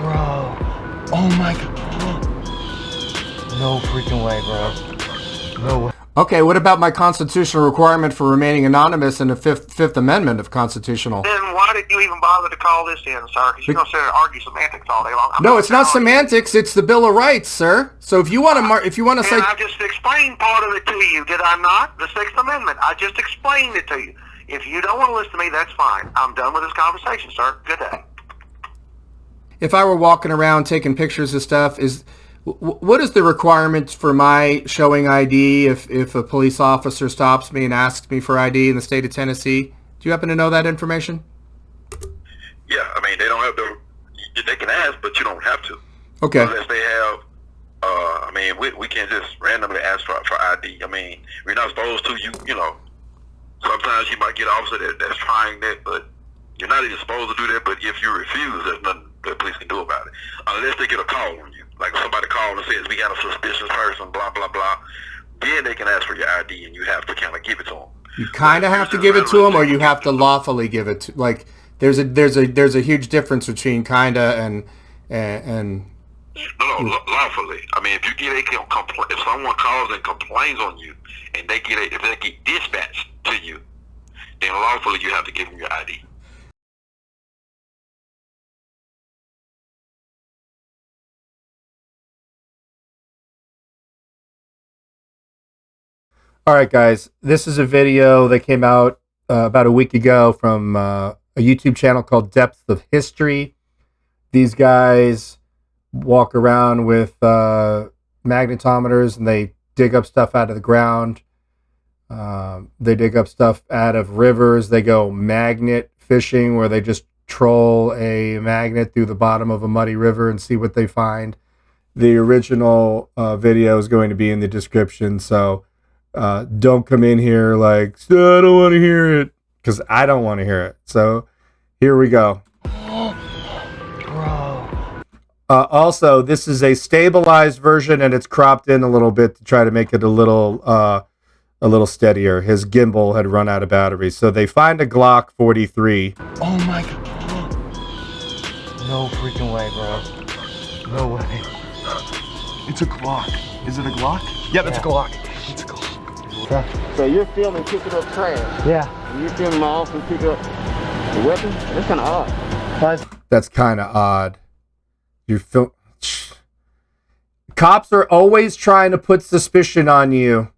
Bro. Oh my god. No freaking way, bro. No way. Okay, what about my constitutional requirement for remaining anonymous in the Fifth Amendment of constitutional? Then why did you even bother to call this in, sir? Because you're going to sit there and argue semantics all day long. No, it's not semantics. It's the Bill of Rights, sir. So if you want to say, I just explained part of it to you, did I not? The Sixth Amendment. I just explained it to you. If you don't want to listen to me, that's fine. I'm done with this conversation, sir. Good day. if I were walking around taking pictures of stuff, what is the requirement for my showing ID if a police officer stops me and asks me for ID in the state of Tennessee? Do you happen to know that information? Yeah, I mean, they don't have to, they can ask, but you don't have to. Okay. Unless they have, I mean, we can't just randomly ask for ID. I mean, we're not supposed to, you know, sometimes you might get an officer that's trying that, but you're not even supposed to do that, but if you refuse, there's nothing the police can do about it. Unless they get a call on you. Like somebody calls and says, we got a suspicious person, blah, blah, blah. Then they can ask for your ID and you have to kind of give it to them. You kind of have to give it to them, or you have to lawfully give it to, like, there's a huge difference between kind of and No, lawfully. I mean, if you get if someone calls and complains on you, and if they get dispatched to you, then lawfully you have to give them your ID. All right, guys, this is a video that came out about a week ago from a YouTube channel called Depth of History. These guys walk around with magnetometers and they dig up stuff out of the ground. They dig up stuff out of rivers. They go magnet fishing, where they just troll a magnet through the bottom of a muddy river and see what they find. The original video is going to be in the description, so don't come in here like, I don't want to hear it, because I don't want to hear it. So here we go. Also, this is a stabilized version, and it's cropped in a little bit to try to make it a little steadier. His gimbal had run out of battery, so they find a Glock 43. Oh my god. No freaking way, bro. No way. It's a Glock. Is it a Glock? Yep, it's a Glock. It's a Glock. Okay. So you're filming picking up trash? Yeah. And you're filming my office pick up the weapon? That's kind of odd. That's kind of odd. Cops are always trying to put suspicion on you.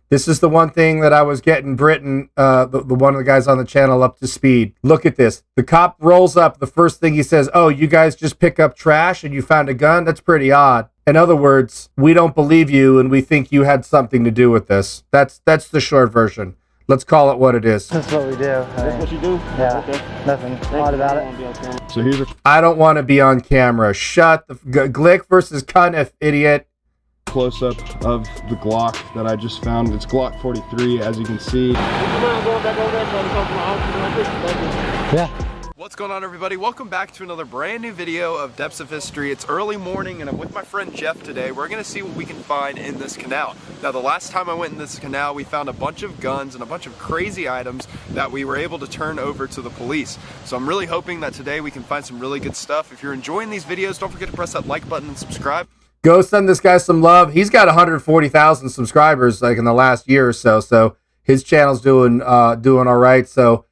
This is the one thing that I was getting Britton, the one of the guys on the channel, up to speed. Look at this. The cop rolls up. The first thing he says, oh, you guys just pick up trash and you found a gun? That's pretty odd. In other words, we don't believe you and we think you had something to do with this. That's the short version. Let's call it what it is. That's what we do. That's what you do? Yeah. Okay. Nothing odd about it. So here's a I don't want to be on camera. Shut the Glick versus Cunniff, idiot. Close-up of the Glock that I just found. It's Glock 43, as you can see. Yeah. What's going on, everybody? Welcome back to another brand new video of Depths of History. It's early morning and I'm with my friend Jeff today. We're gonna see what we can find in this canal. Now, the last time I went in this canal, we found a bunch of guns and a bunch of crazy items that we were able to turn over to the police. So I'm really hoping that today we can find some really good stuff. If you're enjoying these videos, don't forget to press that like button and subscribe. Go send this guy some love. He's got 140,000 subscribers like in the last year or so. So his channel's doing all right. So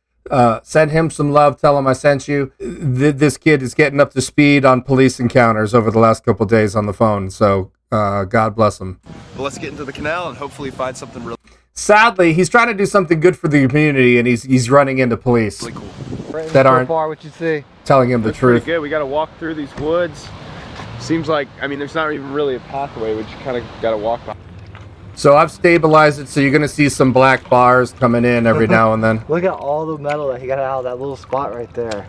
send him some love. Tell him I sent you. This kid is getting up to speed on police encounters over the last couple of days on the phone. So God bless him. But let's get into the canal and hopefully find something really Sadly, he's trying to do something good for the community, and he's running into police cool. that aren't So far, what you see? telling him the That's pretty truth. good. We got to walk through these woods. Seems like, I mean, there's not even really a pathway. We just kind of got to walk by. So I've stabilized it, so you're going to see some black bars coming in every now and then. Look at all the metal that he got out of that little spot right there.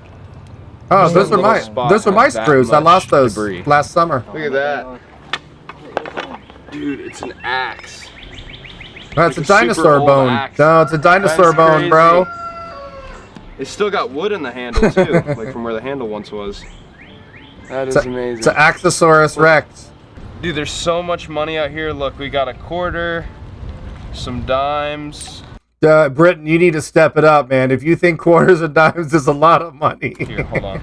Oh, those Little are spot my has that screws. I much lost those debris. last summer. Look at that. Dude, it's an axe. That's Like a a dinosaur super old bone. axe. No, it's a dinosaur That's bone, crazy. bro. It's still got wood in the handle, too. Like from where the handle once was. That is amazing. It's an Axosaurus Rex. Dude, there's so much money out here. Look, we got a quarter, some dimes. Britton, you need to step it up, man. If you think quarters and dimes is a lot of money. Here, hold on.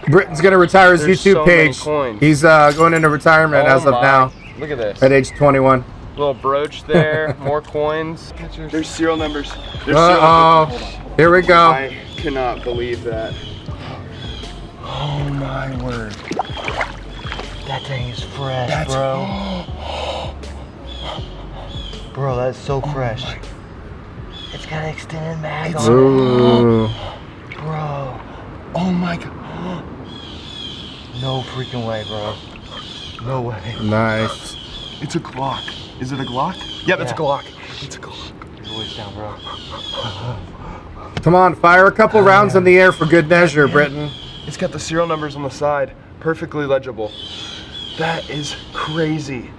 Britton's gonna retire his There's YouTube so many page. coins. He's going into retirement as of now Look at this. at age 21. Little brooch there, more coins. There's serial numbers. There's Uh-oh. Here we go. I cannot believe that. Oh my word. That thing is fresh, bro. Bro, that's so fresh. It's got an extended mag on Ooh. it. Bro. Oh my god. No freaking way, bro. No way. Nice. It's a Glock. Is it a Glock? Yep, it's a Glock. It's a Glock. Your voice down, bro. Come on, fire a couple rounds in the air for good measure, Britton. It's got the serial numbers on the side, perfectly legible. That is crazy.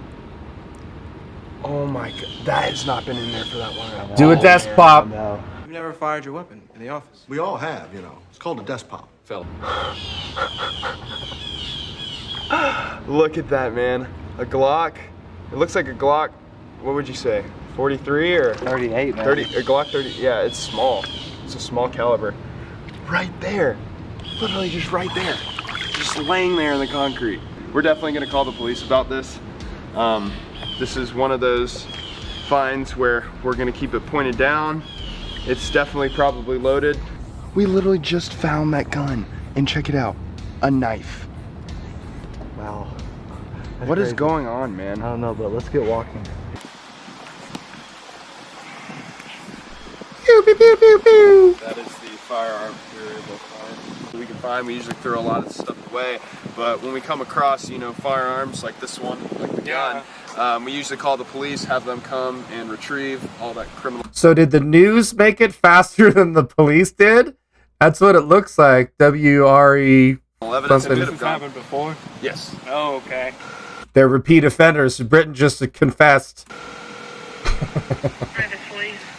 Oh my god, that has not been in there for that long. Do a desk pop. No. You've never fired your weapon in the office. We all have, you know. It's called a desk pop. Phil. Look at that, man. A Glock. It looks like a Glock. What would you say? 43 or 38, man. 30? A Glock 30. Yeah, it's small. It's a small caliber. Right there. Literally just right there. Just laying there in the concrete. We're definitely gonna call the police about this. This is one of those finds where we're gonna keep it pointed down. It's definitely probably loaded. We literally just found that gun, and check it out, a knife. Wow. What is going on, man? I don't know, but let's get walking. Pew, pew, pew, pew, pew. That is the firearm variable find we can find. We usually throw a lot of stuff away, but when we come across, you know, firearms like this one, like the gun, we usually call the police, have them come and retrieve all that criminal. So did the news make it faster than the police did? That's what it looks like. WRE. Evidence. Something. This happened before? Yes. Oh, okay. They're repeat offenders. Britton just confessed.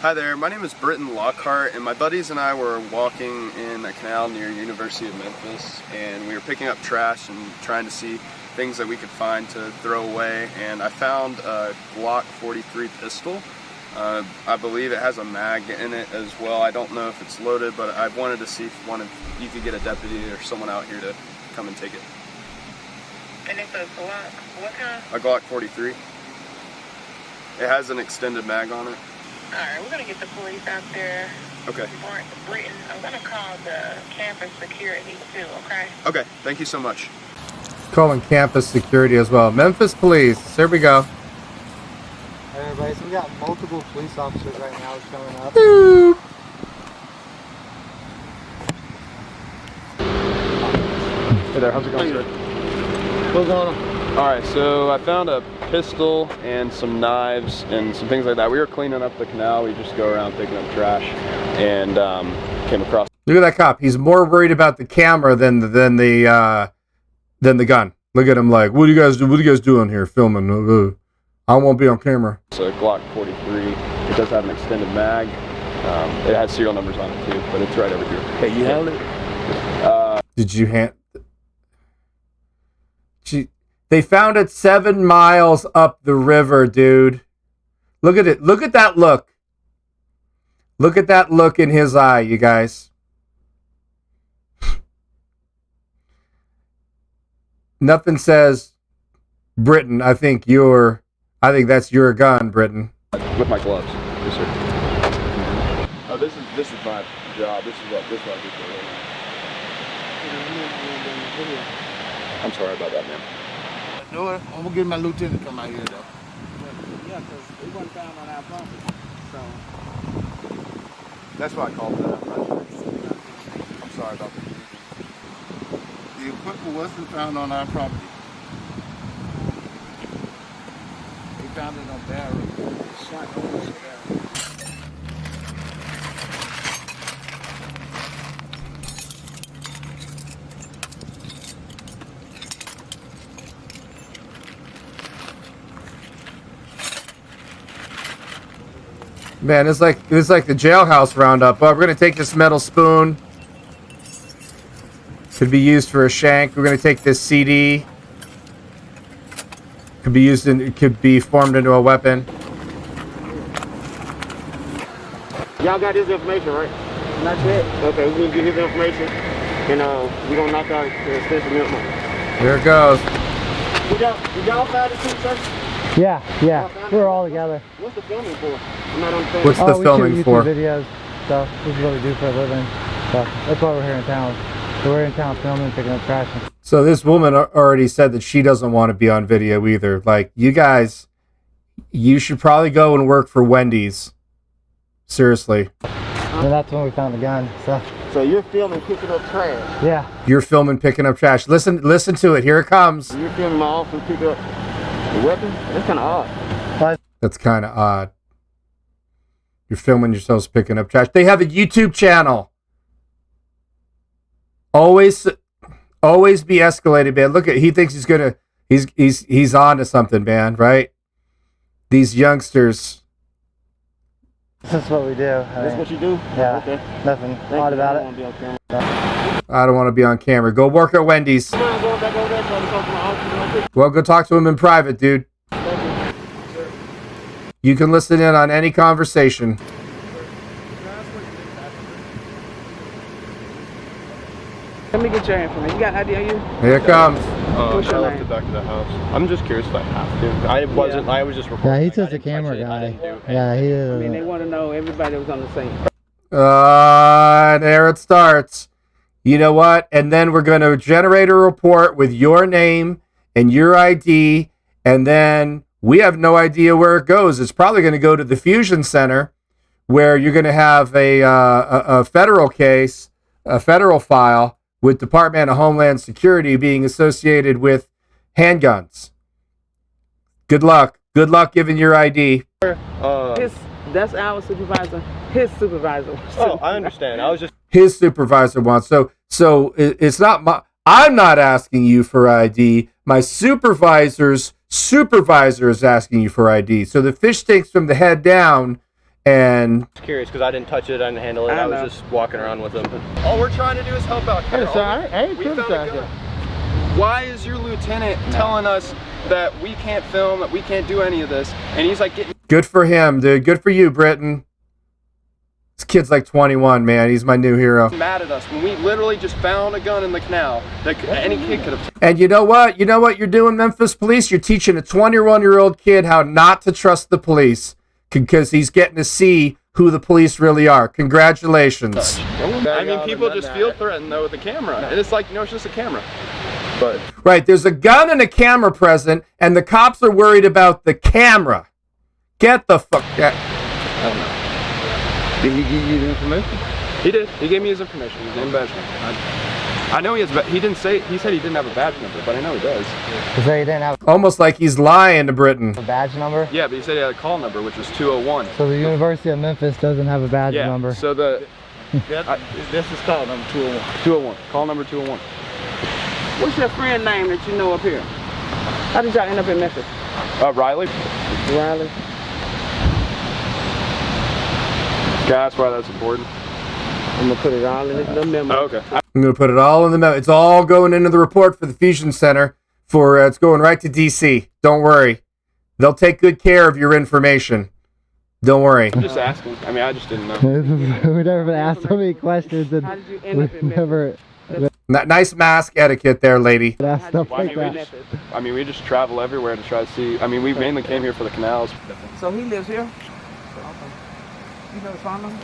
Hi there, my name is Britton Lockhart, and my buddies and I were walking in a canal near University of Memphis, and we were picking up trash and trying to see things that we could find to throw away, and I found a Glock 43 pistol. I believe it has a mag in it as well. I don't know if it's loaded, but I wanted to see if you could get a deputy or someone out here to come and take it. And it's a Glock, what kind? A Glock 43. It has an extended mag on it. Alright, we're gonna get the police out there. Okay. Britton, I'm gonna call the campus security too, okay? Okay, thank you so much. Calling campus security as well. Memphis police. Here we go. Hey everybody, so we got multiple police officers right now showing up. Boop. Hey there, how's it going, sir? What's going on? Alright, so I found a pistol and some knives and some things like that. We were cleaning up the canal. We just go around picking up trash and came across. Look at that cop. He's more worried about the camera than the gun. Look at him like, what are you guys doing here filming? I won't be on camera. It's a Glock 43. It does have an extended mag. It has serial numbers on it too, but it's right over here. Hey, you held it? Did you hand? They found it 7 miles up the river, dude. Look at it. Look at that look. Look at that look in his eye, you guys. Nothing says, Britton, I think that's your gun, Britton. With my gloves. Yes, sir. Oh, this is my job. This is what I do for a living. I'm sorry about that, man. No, I'm gonna get my lieutenant to come out here though. Yeah, because we weren't found on our property. So That's why I called that. I'm not sure. I'm sorry about that. The equipment wasn't found on our property. We found it on Barrow. Shot over Barrow. Man, it's like the jailhouse roundup. Well, we're gonna take this metal spoon. Could be used for a shank. We're gonna take this CD. Could be formed into a weapon. y'all got his information, right? Not yet. Okay, we're gonna get his information. And we're gonna knock out the extension amendment. Here it goes. Did y'all find the two, sir? Yeah, we're all together. What's the filming for? I'm not understanding. What's the filming we shoot for? YouTube videos, so this is what we do for a living. So that's why we're here in town. So we're in town filming, picking up trash. So this woman already said that she doesn't want to be on video either. Like, you guys, you should probably go and work for Wendy's. Seriously. And that's when we found the gun. So you're filming picking up trash? Yeah. You're filming picking up trash. Listen to it. Here it comes. You're filming my officer pick up the weapon? That's kind of odd. That's kind of odd. You're filming yourselves picking up trash. They have a YouTube channel. Always be escalated, man. Look at, he thinks he's on to something, man, right? These youngsters. This is what we do. That's what you do? Yeah. Okay. Nothing odd about it. I don't want to be on camera. Go work at Wendy's. Well, go talk to him in private, dude. You can listen in on any conversation. Let me get your information. You got ID on you? Here it comes. What's your I left name? it back to the house. I'm just curious if I have to. I was just recording. Yeah, he's Like, just a camera guy. I didn't do Yeah, he I mean, they is. want to know everybody that was on the scene. There it starts. You know what? And then we're going to generate a report with your name and your ID, and then we have no idea where it goes. It's probably going to go to the Fusion Center, where you're going to have a federal case, a federal file, with Department of Homeland Security being associated with handguns. Good luck. Good luck giving your ID. That's our supervisor. His supervisor. Oh, I understand. I was just. His supervisor wants. So it's not my. I'm not asking you for ID. My supervisor's supervisor is asking you for ID. So the fish stinks from the head down. And Curious because I didn't touch it, I didn't handle it. I was just walking around with him. All we're trying to do is help out. Hey, sir, I ain't We found a criticizing. gun. Why is your lieutenant telling us that we can't film, that we can't do any of this? And he's like getting good for him, dude. Good for you, Britton. This kid's like 21, man. He's my new hero. mad at us when we literally just found a gun in the canal that any kid could have. And you know what? You know what you're doing, Memphis Police? You're teaching a 21-year-old kid how not to trust the police because he's getting to see who the police really are. Congratulations. I mean, people just feel threatened though with the camera, and it's like, it's just a camera. But right, there's a gun and a camera present, and the cops are worried about the camera. Get the fuck out. I don't know. Did he give you the information? He did. He gave me his information. His name, badge number. I know he has. He didn't say. He said he didn't have a badge number, but I know he does. He said he didn't have Almost like he's lying to Britton. a badge number. Yeah, but he said he had a call number, which was 201. So the University of Memphis doesn't have a badge Yeah. number. So the This is call number 201. 201. Call number 201. What's your friend name that you know up here? How did y'all end up in Memphis? Riley. Riley. Okay, that's why that's important. I'm gonna put it all in this little memo. Oh, okay. I'm going to put it all in the memo. It's all going into the report for the Fusion Center. It's going right to DC. Don't worry. They'll take good care of your information. Don't worry. I'm just asking. I mean, I just didn't know. We've never been asked so many questions, and How did you end up we've in Memphis? never Nice mask etiquette there, lady. asked stuff Well, like that. I mean, we just travel everywhere to try to see. I mean, we mainly came here for the canals. So he lives here? You know his phone number?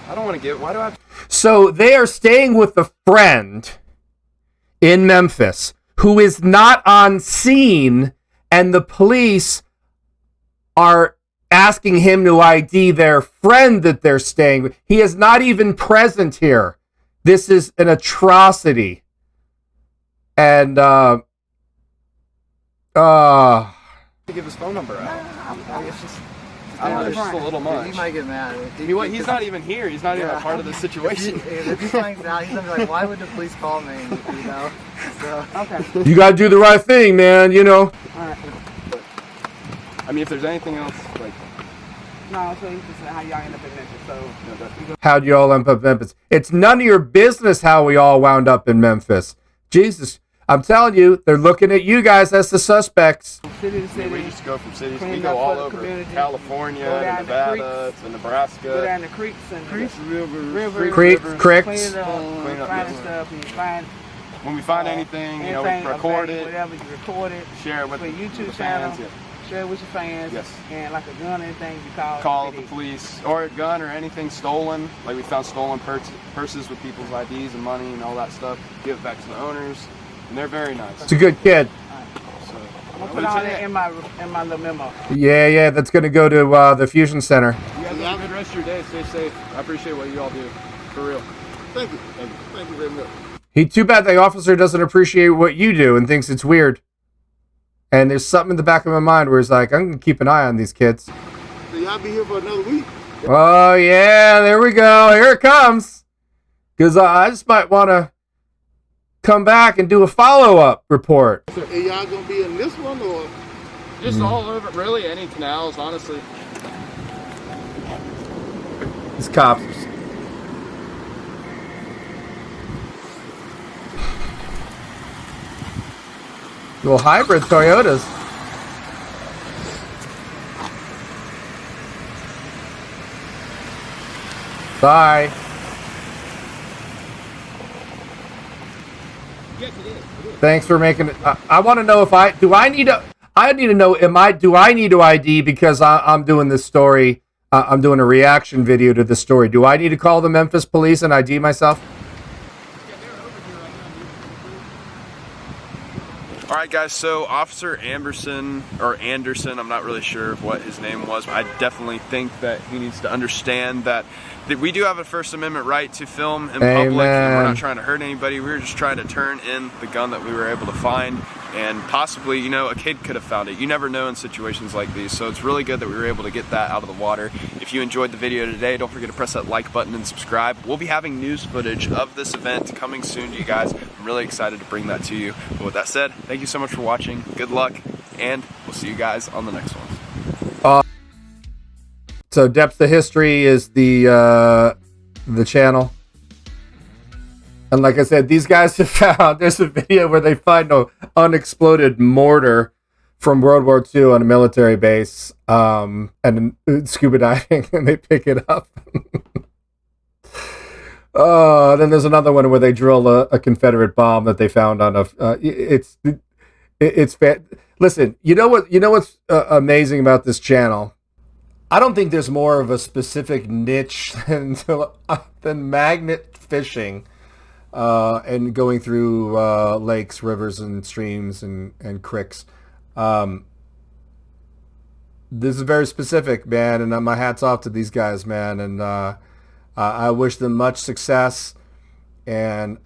I don't want to get. Why do I have to? So they are staying with a friend in Memphis who is not on scene, and the police are asking him to ID their friend that they're staying with. He is not even present here. This is an atrocity. And to give his phone number out. It's just, I don't know, it's just a little much. He might get mad. He's not even here. He's not even a part of the situation. If he finds out, he's gonna be like, "Why would the police call me?" You know. So. Okay. you got to do the right thing, man, you know. Alright. I mean, if there's anything else, like, No, so you just said how y'all end up in Memphis. So How'd you all end up in Memphis? It's none of your business how we all wound up in Memphis. Jesus. I'm telling you, they're looking at you guys as the suspects. City to city. We just go from city to Clean we go up all for the over community. California, Go to down the Nevada, to Nebraska. Go down the creeks and rivers. Cricks. Clean it up, Clean up, finding yes. stuff, and you find When we find anything, you know, we record it, whatever you record it, share it with for the YouTube fans. channel, Yeah. share it with your fans, Yes. and like a gun or anything, you Call the police, or a gun or anything stolen. Like we found stolen purses with people's IDs and money and all that stuff. Give it back to the owners, and they're very nice. It's a good kid. So, I'm gonna put all that in my little memo. Yeah, that's going to go to the Fusion Center. You guys have a good rest of your day. Stay safe. I appreciate what you all do. For real. Thank you. Thank you very much. Too bad the officer doesn't appreciate what you do and thinks it's weird. And there's something in the back of my mind where he's like, I'm going to keep an eye on these kids. So y'all be here for another week? Oh, yeah, there we go. Here it comes. Because I just might want to come back and do a follow-up report. So are y'all going to be in this one or? Just all over, really, any canals, honestly. These cops. Little hybrid Toyotas. Bye. Thanks for making it. I want to know if I need to know, do I need to ID because I'm doing this story, I'm doing a reaction video to the story. Do I need to call the Memphis police and ID myself? All right, guys, so Officer Anderson, I'm not really sure what his name was, but I definitely think that he needs to understand that we do have a First Amendment right to film in public, and we're not trying to hurt anybody. We were just trying to turn in the gun that we were able to find, and possibly, you know, a kid could have found it. You never know in situations like these, so it's really good that we were able to get that out of the water. If you enjoyed the video today, don't forget to press that like button and subscribe. We'll be having news footage of this event coming soon to you guys. I'm really excited to bring that to you. But with that said, thank you so much for watching. Good luck, and we'll see you guys on the next one. So Depth of History is the channel. And like I said, these guys have found, there's a video where they find an unexploded mortar from World War II on a military base, and scuba diving, and they pick it up. Then there's another one where they drill a Confederate bomb that they found on it's listen, you know what's amazing about this channel? I don't think there's more of a specific niche than magnet fishing, and going through lakes, rivers, and streams and creeks. This is very specific, man, and my hat's off to these guys, man, and I wish them much success. And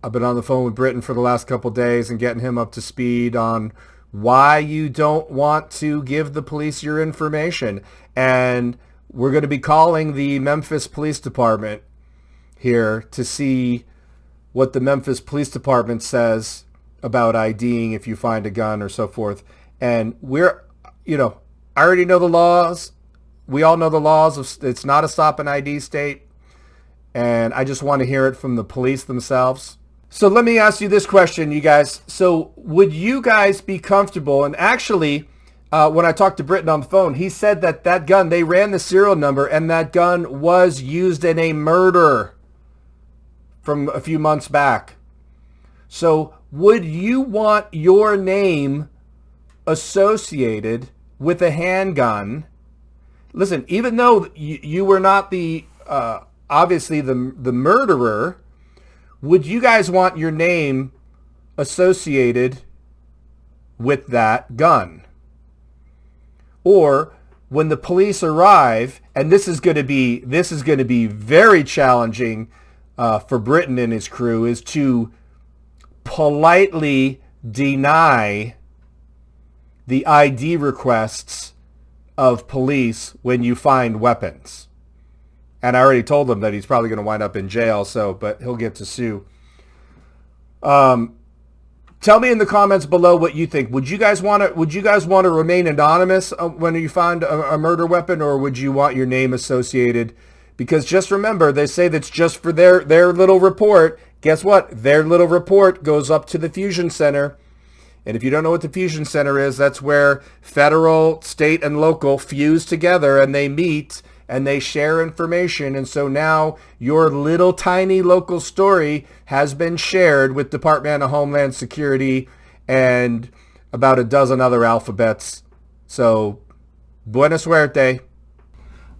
I've been on the phone with Britton for the last couple days and getting him up to speed on why you don't want to give the police your information. And we're going to be calling the Memphis Police Department here to see what the Memphis Police Department says about IDing if you find a gun or so forth. And we're, you know, I already know the laws. We all know the laws. It's not a stop and ID state. And I just want to hear it from the police themselves. So let me ask you this question, you guys. So would you guys be comfortable? And actually, when I talked to Britton on the phone, he said that gun, they ran the serial number, and that gun was used in a murder from a few months back. So would you want your name associated with a handgun? Listen, even though you were not the obviously the murderer, would you guys want your name associated with that gun? Or when the police arrive, and this is going to be very challenging for Britton and his crew, is to politely deny the ID requests of police when you find weapons. And I already told him that he's probably going to wind up in jail, but he'll get to sue. Tell me in the comments below what you think. Would you guys want to remain anonymous when you find a murder weapon, or would you want your name associated? Because just remember, they say that's just for their little report. guess what? Their little report goes up to the Fusion Center. And if you don't know what the Fusion Center is, that's where federal, state, and local fuse together and they meet and they share information. And so now your little tiny local story has been shared with Department of Homeland Security and about a dozen other alphabets. So, buena suerte.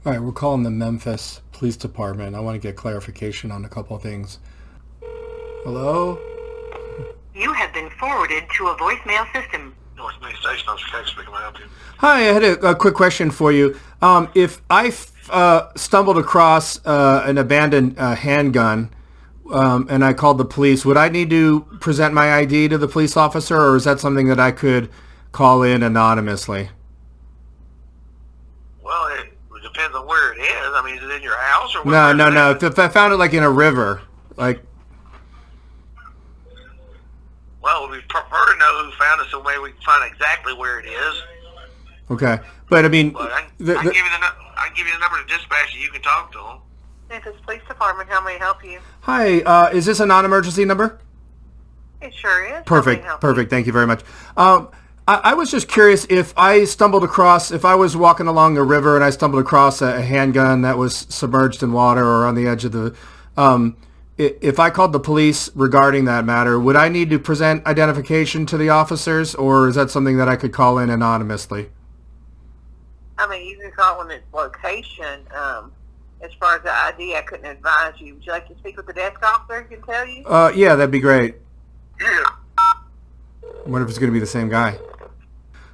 All right, we're calling the Memphis Police Department. I want to get clarification on a couple of things. Hello? You have been forwarded to a voicemail system. North Main Station, I'm Chicago speaking. Can I help you? Hi, I had a quick question for you. If I stumbled across an abandoned handgun and I called the police, would I need to present my ID to the police officer, or is that something that I could call in anonymously? Well, it depends on where it is. I mean, is it in your house or No. If I found it like in a river, like... Well, we prefer to know who found it so maybe we can find exactly where it is. Okay, but I mean... But I can give you the number to dispatch and you can talk to them. Memphis Police Department, how may I help you? Hi, is this a non-emergency number? It sure is. Perfect. Thank you very much. I was just curious if I was walking along a river and I stumbled across a handgun that was submerged in water or on the edge of the... if I called the police regarding that matter, would I need to present identification to the officers, or is that something that I could call in anonymously? I mean, you can call in its location. As far as the ID, I couldn't advise you. Would you like to speak with the desk officer who can tell you? Yeah, that'd be great. Yeah. I wonder if it's going to be the same guy.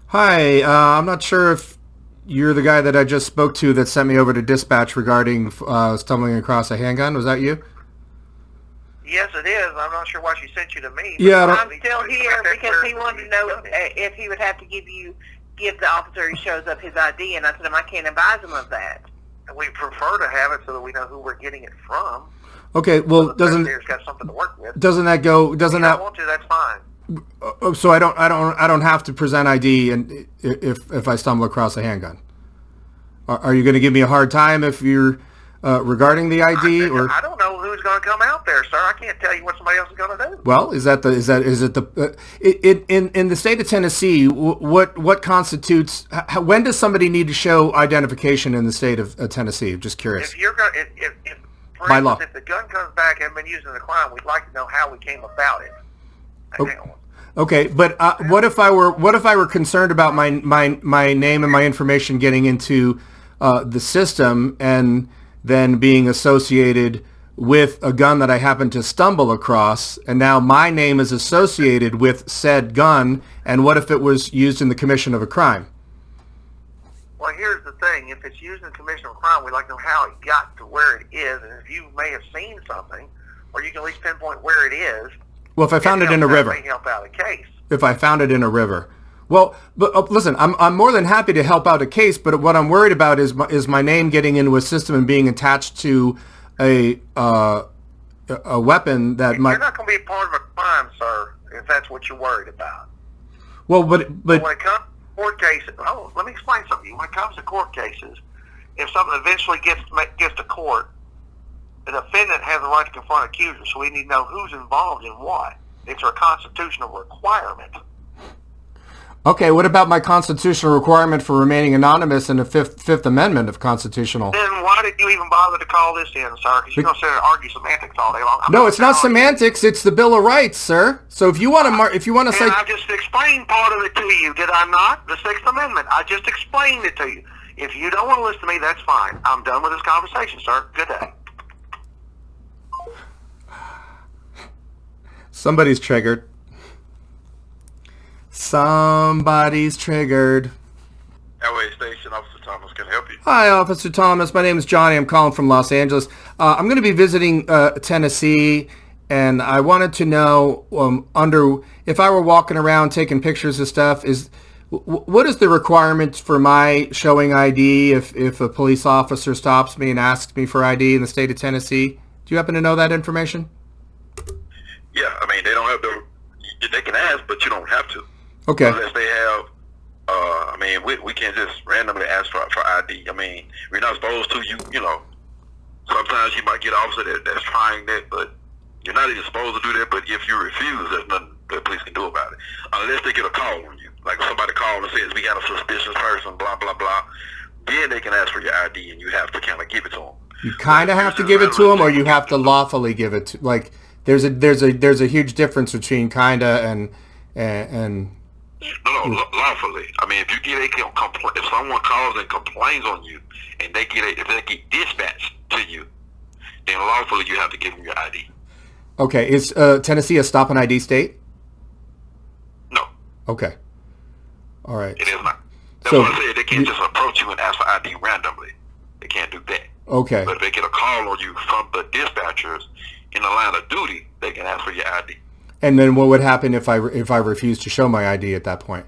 Hi, I'm not sure if you're the guy that I just spoke to that sent me over to dispatch regarding stumbling across a handgun. Was that you? Yes, it is. I'm not sure why she sent you to me. Yeah, I'm still here because he wanted to know if he would have to give the officer who shows up his ID, and I told him I can't advise him of that. We prefer to have it so that we know who we're getting it from. Okay, well, so the got something to work with. Doesn't that go? Doesn't that? If you don't want to, that's fine. So I don't have to present ID, and if I stumble across a handgun, are you going to give me a hard time if you're regarding the ID, or? I don't know who's going to come out there, sir. I can't tell you what somebody else is going to do. Well, is it in the state of Tennessee? What constitutes? When does somebody need to show identification in the state of Tennessee? Just curious. If you're going, for by instance, law, if the gun comes back and been used in a crime, we'd like to know how we came about it. Okay, but what if I were concerned about my name and my information getting into the system and then being associated with a gun that I happened to stumble across, and now my name is associated with said gun, and what if it was used in the commission of a crime? Well, here's the thing. If it's used in the commission of a crime, we'd like to know how it got to where it is, and if you may have seen something, or you can at least pinpoint where it is. Well, if I found it in a river. May help out a case. If I found it in a river. Well, but listen, I'm more than happy to help out a case, but what I'm worried about is my name getting into a system and being attached to a weapon that might... You're not going to be part of a crime, sir, if that's what you're worried about. Well, but when it comes to court cases... Oh, let me explain something to you. When it comes to court cases, if something eventually gets to court, the defendant has the right to confront accusers, so we need to know who's involved in what. It's a constitutional requirement. Okay, what about my constitutional requirement for remaining anonymous in the Fifth Amendment of constitutional? Then why did you even bother to call this in, sir? Because you're going to sit there and argue semantics all day long. No, it's not semantics. It's the Bill of Rights, sir. So if you want to say... I just explained part of it to you, did I not? The Sixth Amendment. I just explained it to you. If you don't want to listen to me, that's fine. I'm done with this conversation, sir. Good day. Somebody's triggered. Somebody's triggered. LA Station, Officer Thomas, can I help you? Hi, Officer Thomas. My name is Johnny. I'm calling from Los Angeles. I'm going to be visiting Tennessee, and I wanted to know if I were walking around taking pictures of stuff, what is the requirement for my showing ID if a police officer stops me and asks me for ID in the state of Tennessee? Do you happen to know that information? Yeah, I mean, they don't have to. They can ask, but you don't have to. Okay. Unless they have, I mean, we can't just randomly ask for ID. I mean, we're not supposed to. You know, sometimes you might get an officer that's trying that, but You're not even supposed to do that, but if you refuse, there's nothing the police can do about it. Unless they get a call on you. Like if somebody calls and says, we got a suspicious person, blah, blah, blah. Then they can ask for your ID and you have to kind of give it to them. You kind of have to give it to them, or you have to lawfully give it to, like, there's a huge difference between kind of and No, lawfully. I mean, if you get if someone calls and complains on you, and if they get dispatched to you, then lawfully you have to give them your ID. Okay, is Tennessee a stop and ID state? No. Okay. All right. It is not. That's what I said. They can't just approach you and ask for ID randomly. They can't do that. Okay. But if they get a call on you from the dispatchers in the line of duty, they can ask for your ID. And then what would happen if I refuse to show my ID at that point?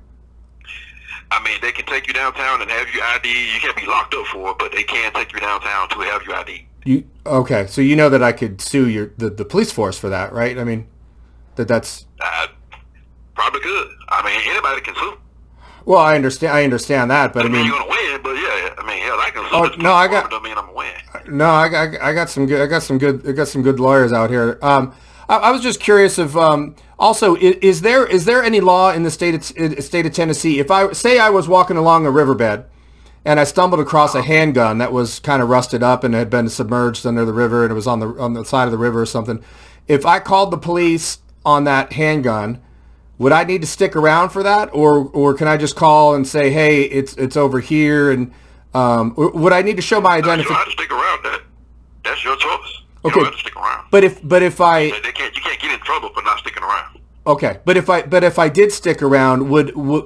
I mean, they can take you downtown and have your ID. You can't be locked up for it, but they can take you downtown to have your ID. Okay, so you know that I could sue the police force for that, right? I mean, that's probably could. I mean, anybody can sue. Well, I understand that, but I mean, you're gonna win. But yeah, I mean, hell, I can sue. Oh no, I got. Don't mean I'm gonna win. No, I got some good lawyers out here. I was just curious if also is there any law in the state of Tennessee, if I was walking along a riverbed and I stumbled across a handgun that was kind of rusted up and had been submerged under the river and it was on the side of the river or something, if I called the police on that handgun, would I need to stick around for that, or can I just call and say, hey, it's over here, and would I need to show my identification? You don't have to stick around. That's your choice. You Okay. don't have to stick around. But if I you can't get in trouble for not sticking around. Okay, but if I did stick around,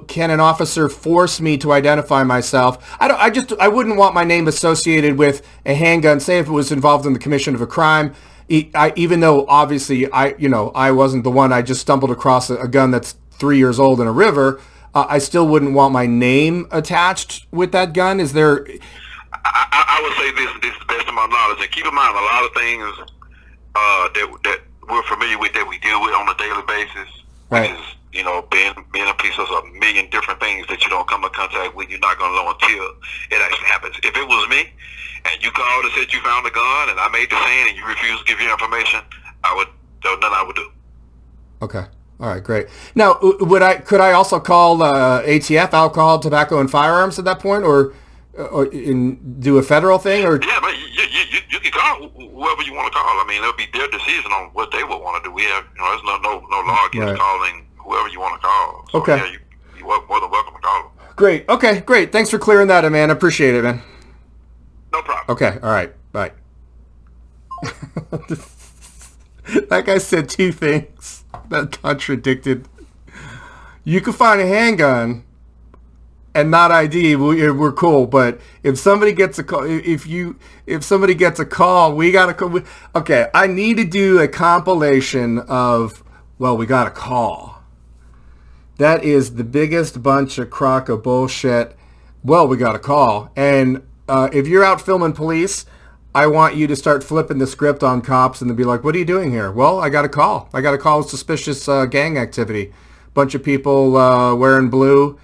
can an officer force me to identify myself? I wouldn't want my name associated with a handgun. Say if it was involved in the commission of a crime, even though obviously I wasn't the one. I just stumbled across a gun that's 3 years old in a river. I still wouldn't want my name attached with that gun. Is there? I would say this is the best of my knowledge, and keep in mind a lot of things that we're familiar with, that we deal with on a daily basis, right? Which is, being a piece of a million different things that you don't come in contact with, you're not going to know until it actually happens. If it was me, and you called and said you found a gun, and I made the saying, and you refused to give your information, there was nothing I would do. Okay. All right, great. Now, could I also call ATF, alcohol, tobacco, and firearms at that point, or do a federal thing, or? Yeah, but you can call whoever you want to call. I mean, it'll be their decision on what they would want to do. We have, there's no law against calling whoever you want to call. So, okay. Yeah, you're more than welcome to call them. Great. Okay, great. Thanks for clearing that up, man. I appreciate it, man. No problem. Okay. All right. Bye. That guy said two things that contradicted. You can find a handgun and not ID, we're cool. But if somebody gets a call, if somebody gets a call, we gotta call. Okay, I need to do a compilation of. Well, we got a call. That is the biggest bunch of crock of bullshit. Well, we got a call, and if you're out filming police, I want you to start flipping the script on cops and to be like, what are you doing here? Well, I got a call. I got a call of suspicious gang activity. Bunch of people wearing blue,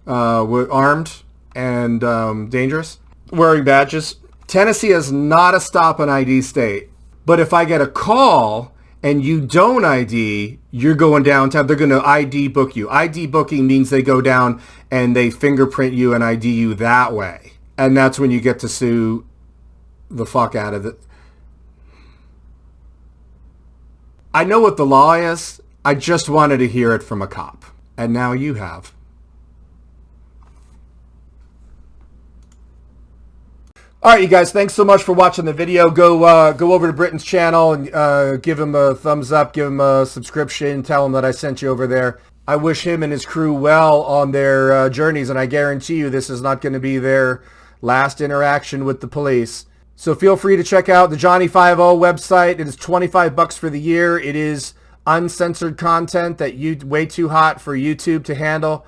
armed and dangerous, wearing badges. Tennessee is not a stop and ID state. But if I get a call and you don't ID, you're going downtown. They're going to ID book you. ID booking means they go down and they fingerprint you and ID you that way. And that's when you get to sue the fuck out of it. I know what the law is. I just wanted to hear it from a cop. And now you have. All right, you guys, thanks so much for watching the video. Go over to Britton's channel and give him a thumbs up, give him a subscription, tell him that I sent you over there. I wish him and his crew well on their journeys, and I guarantee you this is not going to be their last interaction with the police. So feel free to check out the Johnny 50 website. It is $25 for the year. It is uncensored content that way too hot for YouTube to handle.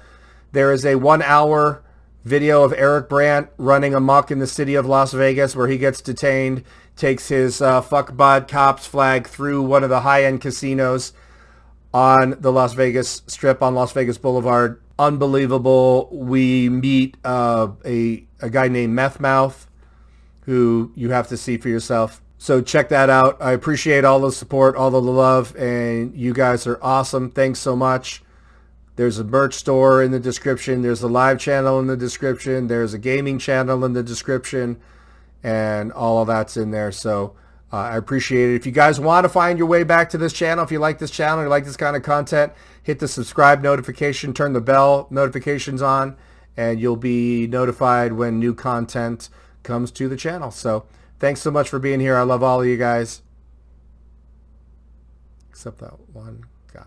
There is a 1-hour video of Eric Brandt running amok in the city of Las Vegas where he gets detained, takes his fuck bud cops flag through one of the high-end casinos on the Las Vegas Strip on Las Vegas Boulevard. Unbelievable. We meet a guy named Meth Mouth, who you have to see for yourself. So check that out. I appreciate all the support, all the love, and you guys are awesome. Thanks so much. There's a merch store in the description. There's a live channel in the description. There's a gaming channel in the description, and all of that's in there. So I appreciate it. If you guys want to find your way back to this channel, if you like this channel, you like this kind of content, hit the subscribe notification, turn the bell notifications on, and you'll be notified when new content comes to the channel. So thanks so much for being here. I love all of you guys, except that one guy.